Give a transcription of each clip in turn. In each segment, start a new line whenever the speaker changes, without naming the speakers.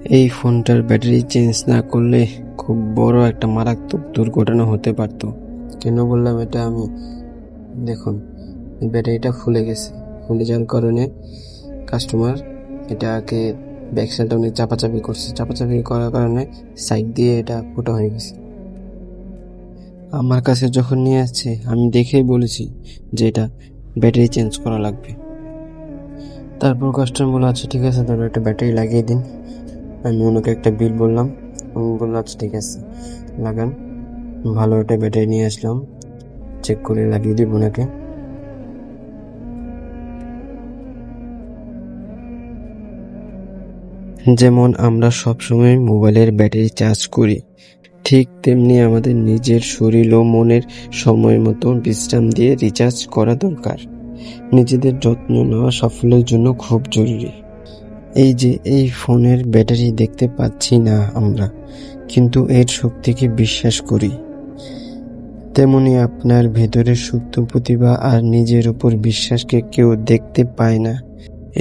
এই ফোনটার battery change না করলে খুব বড় একটা মারাত্মক দুর্ঘটনা হতে পারত। কেন বললাম এটা আমি, দেখুন ব্যাটারিটা ফুলে গেছে। ফুলে যাওয়ার কারণে কাস্টমার এটাকে ব্যাক সাইডটা অনেক চাপাচাপি করছে। চাপাচাপি করার কারণে সাইড দিয়ে এটা ফুটো হয়ে গেছে। আমার কাছে যখন নিয়ে আসছে আমি দেখেই বলেছি যে এটা ব্যাটারি চেঞ্জ করা লাগবে। তারপর কাস্টমার বলল আচ্ছা ঠিক আছে, তাহলে একটা ব্যাটারি লাগিয়ে দিন। আমি ওনাকে একটা বিল বললাম, উনি বললো আচ্ছা ঠিক আছে লাগান। ভালো একটা ব্যাটারি নিয়ে আসলাম, চেক করে লাগিয়ে দিব ওনাকে। যেমন আমরা সবসময় মোবাইলের ব্যাটারি চার্জ করি, ঠিক তেমনি আমাদের নিজের শরীর ও মনের সময় মতো বিশ্রাম দিয়ে রিচার্জ করা দরকার। নিজেদের যত্ন নেওয়া সাফল্যের জন্য খুব জরুরি। এই যে এই ফোনের ব্যাটারি দেখতে পাচ্ছি না আমরা, কিন্তু এর শক্তিকে বিশ্বাস করি। তেমনি আপনার ভেতরের সুপ্ত প্রতিভা আর নিজের উপর বিশ্বাসকে কেউ দেখতে পায় না।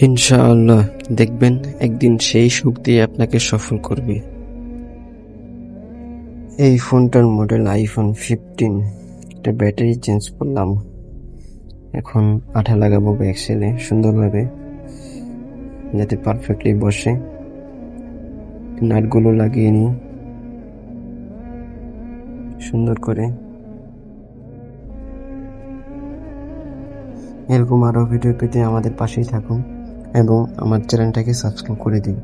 ইনশাআল্লাহ দেখবেন একদিন সেই শক্তি আপনাকে সফল করবে। এই ফোনটার মডেল আইফোন 15। এটা ব্যাটারি চেঞ্জ করলাম, এখন আঠা লাগাবো ব্যাক সাইডে সুন্দরভাবে যাতে পারফেক্টলি বসে। নাটগুলো লাগিয়ে নিই সুন্দর করে। এরকম আরও ভিডিও পেতে আমাদের পাশেই থাকুন এবং আমার চ্যানেলটাকে সাবস্ক্রাইব করে দিন।